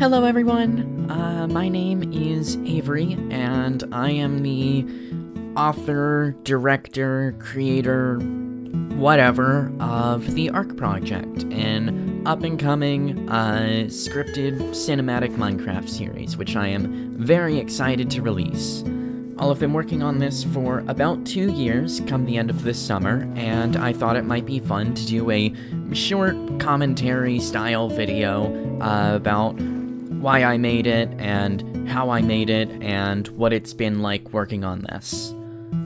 Hello everyone, my name is Avery, and I am the author, director, creator, whatever, of the ARC project, an up-and-coming, scripted cinematic Minecraft series, which I am very excited to release. I'll have been working on this for about 2 years come the end of this summer, and I thought it might be fun to do a short commentary-style video about why I made it, and how I made it, and what it's been like working on this.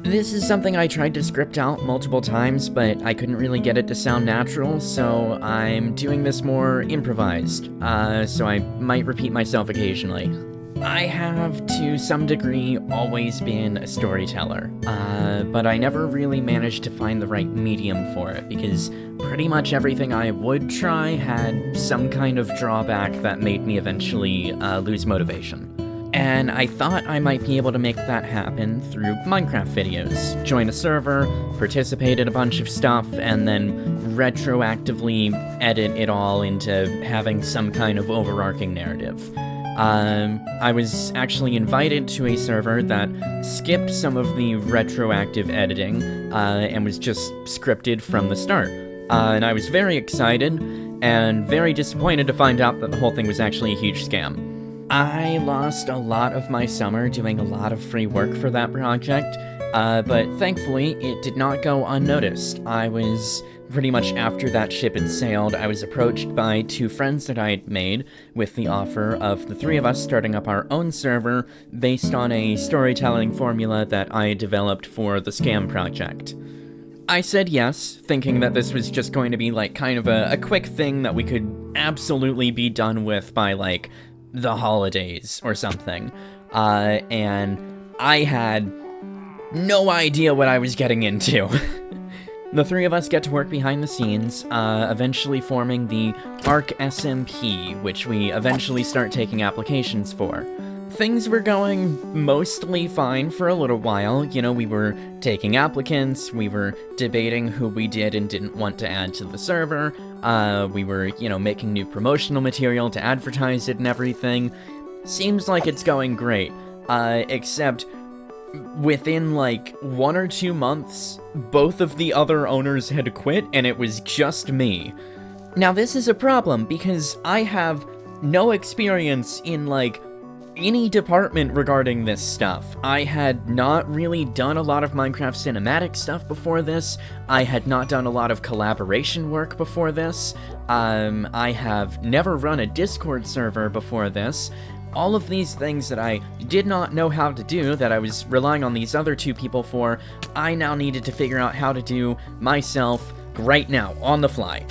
This is something I tried to script out multiple times, but I couldn't really get it to sound natural, so I'm doing this more improvised, so I might repeat myself occasionally. I have, to some degree, always been a storyteller, but I never really managed to find the right medium for it, because pretty much everything I would try had some kind of drawback that made me eventually lose motivation. And I thought I might be able to make that happen through Minecraft videos. Join a server, participate in a bunch of stuff, and then retroactively edit it all into having some kind of overarching narrative. I was actually invited to a server that skipped some of the retroactive editing, and was just scripted from the start. And I was very excited, and very disappointed to find out that the whole thing was actually a huge scam. I lost a lot of my summer doing a lot of free work for that project, but thankfully it did not go unnoticed. I was pretty much after that ship had sailed, I was approached by 2 friends that I had made with the offer of the 3 of us starting up our own server based on a storytelling formula that I had developed for the scam project. I said yes, thinking that this was just going to be like kind of a quick thing that we could absolutely be done with by like the holidays or something, and I had no idea what I was getting into. The 3 of us get to work behind the scenes, eventually forming the ARC SMP, which we eventually start taking applications for. Things were going mostly fine for a little while. You know, we were taking applicants, we were debating who we did and didn't want to add to the server, we were, making new promotional material to advertise it and everything. Seems like it's going great, except within like 1 or 2 months, both of the other owners had quit and it was just me. Now this is a problem because I have no experience in like any department regarding this stuff. I had not really done a lot of Minecraft cinematic stuff before this. I had not done a lot of collaboration work before this. I have never run a Discord server before this. All of these things that I did not know how to do, that I was relying on these other 2 people for, I now needed to figure out how to do myself right now, on the fly.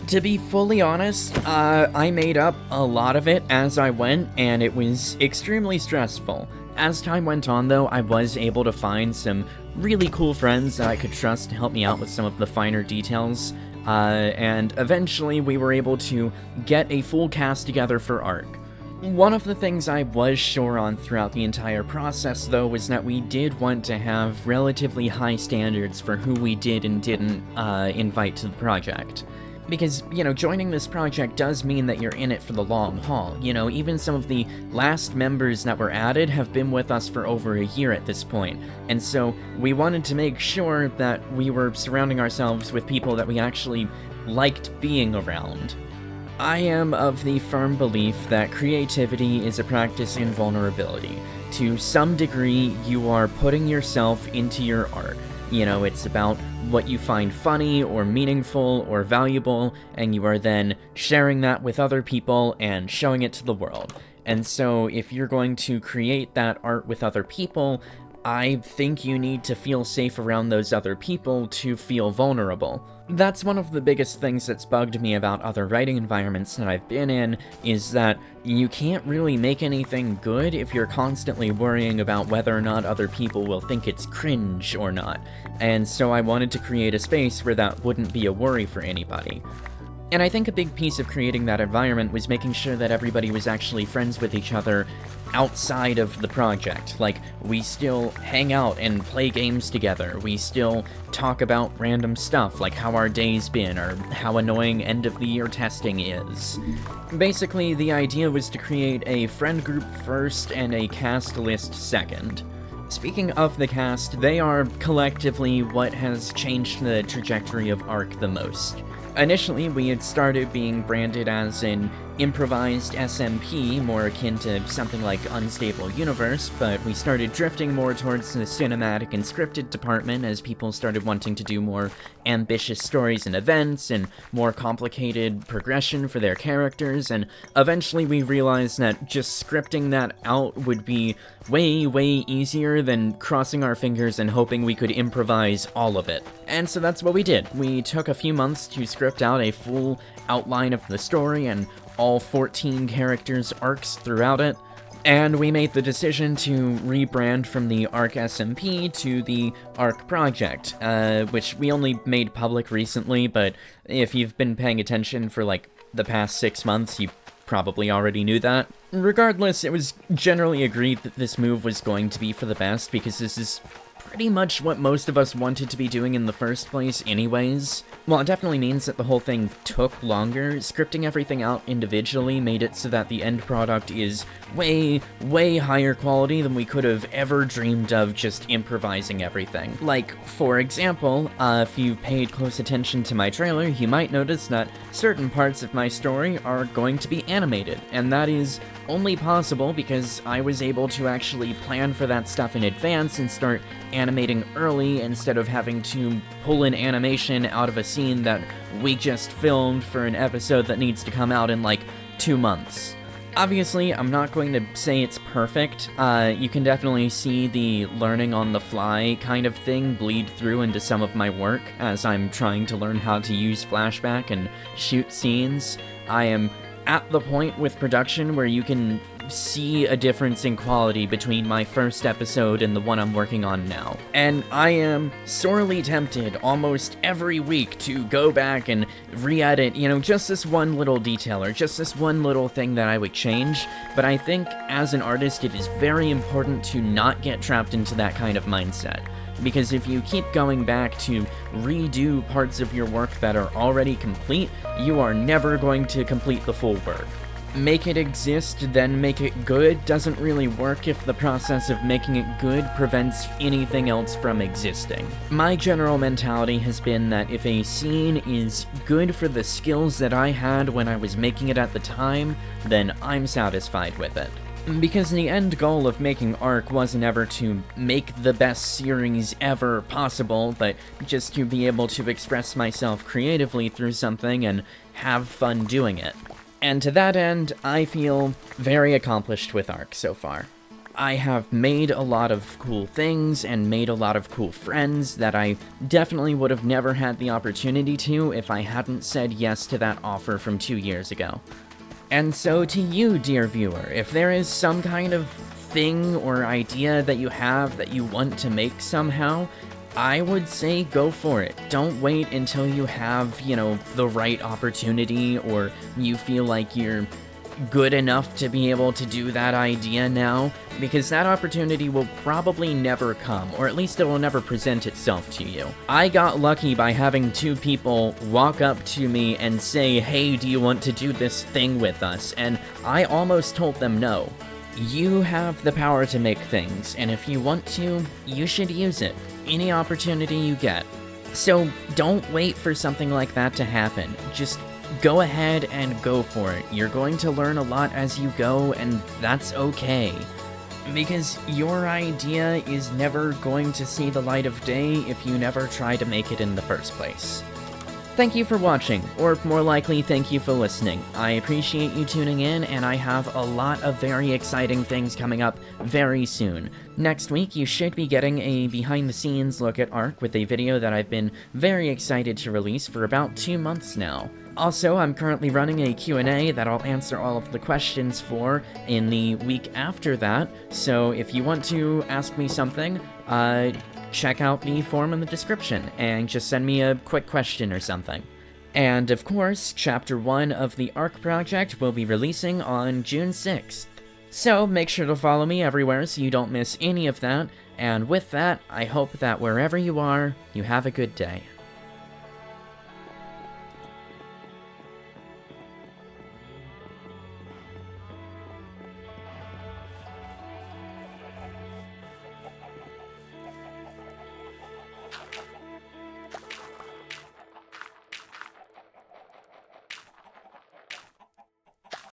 To be fully honest, I made up a lot of it as I went, and it was extremely stressful. As time went on, though, I was able to find some really cool friends that I could trust to help me out with some of the finer details, and eventually we were able to get a full cast together for ARC. One of the things I was sure on throughout the entire process, though, was that we did want to have relatively high standards for who we did and didn't invite to the project. Because, joining this project does mean that you're in it for the long haul. Even some of the last members that were added have been with us for over a year at this point. And so we wanted to make sure that we were surrounding ourselves with people that we actually liked being around. I am of the firm belief that creativity is a practice in vulnerability. To some degree, you are putting yourself into your art. It's about what you find funny or meaningful or valuable, and you are then sharing that with other people and showing it to the world. And so if you're going to create that art with other people, I think you need to feel safe around those other people to feel vulnerable. That's one of the biggest things that's bugged me about other writing environments that I've been in, is that you can't really make anything good if you're constantly worrying about whether or not other people will think it's cringe or not. And so I wanted to create a space where that wouldn't be a worry for anybody. And I think a big piece of creating that environment was making sure that everybody was actually friends with each other outside of the project. Like, we still hang out and play games together. We still talk about random stuff, like how our day's been, or how annoying end-of-the-year testing is. Basically, the idea was to create a friend group first and a cast list second. Speaking of the cast, they are collectively what has changed the trajectory of ARC the most. Initially, we had started being branded as an improvised SMP, more akin to something like Unstable Universe, but we started drifting more towards the cinematic and scripted department as people started wanting to do more ambitious stories and events, and more complicated progression for their characters, and eventually we realized that just scripting that out would be way, way easier than crossing our fingers and hoping we could improvise all of it. And so that's what we did. We took a few months to script out a full outline of the story and all 14 characters' arcs throughout it, and we made the decision to rebrand from the ARC SMP to the ARC Project, which we only made public recently, but if you've been paying attention for like the past 6 months, you probably already knew that. Regardless, it was generally agreed that this move was going to be for the best, because this is pretty much what most of us wanted to be doing in the first place anyways. While it definitely means that the whole thing took longer, scripting everything out individually made it so that the end product is way, way higher quality than we could have ever dreamed of just improvising everything. Like, for example, if you've paid close attention to my trailer, you might notice that certain parts of my story are going to be animated, and that is only possible because I was able to actually plan for that stuff in advance and start animating early instead of having to pull an animation out of a scene that we just filmed for an episode that needs to come out in like 2 months. Obviously, I'm not going to say it's perfect. You can definitely see the learning on the fly kind of thing bleed through into some of my work as I'm trying to learn how to use flashback and shoot scenes. I am at the point with production where you can see a difference in quality between my first episode and the one I'm working on now. And I am sorely tempted almost every week to go back and re-edit, just this one little detail or just this one little thing that I would change, but I think as an artist it is very important to not get trapped into that kind of mindset. Because if you keep going back to redo parts of your work that are already complete, you are never going to complete the full work. Make it exist, then make it good doesn't really work if the process of making it good prevents anything else from existing. My general mentality has been that if a scene is good for the skills that I had when I was making it at the time, then I'm satisfied with it. Because the end goal of making ARC wasn't ever to make the best series ever possible, but just to be able to express myself creatively through something and have fun doing it. And to that end, I feel very accomplished with ARC so far. I have made a lot of cool things and made a lot of cool friends that I definitely would have never had the opportunity to if I hadn't said yes to that offer from 2 years ago. And so to you, dear viewer, if there is some kind of thing or idea that you have that you want to make somehow, I would say go for it. Don't wait until you have, the right opportunity or you feel like you're good enough to be able to do that idea now, because that opportunity will probably never come, or at least it will never present itself to you. I got lucky by having 2 people walk up to me and say, "Hey, do you want to do this thing with us?" And I almost told them no. You have the power to make things, and if you want to, you should use it. Any opportunity you get. So don't wait for something like that to happen. Just go ahead and go for it. You're going to learn a lot as you go, and that's okay. Because your idea is never going to see the light of day if you never try to make it in the first place. Thank you for watching, or more likely, thank you for listening. I appreciate you tuning in, and I have a lot of very exciting things coming up very soon. Next week, you should be getting a behind-the-scenes look at ARC with a video that I've been very excited to release for about 2 months now. Also, I'm currently running a Q&A that I'll answer all of the questions for in the week after that, so if you want to ask me something, check out the form in the description, and just send me a quick question or something. And of course, Chapter 1 of the ARC project will be releasing on June 6th. So make sure to follow me everywhere so you don't miss any of that, and with that, I hope that wherever you are, you have a good day.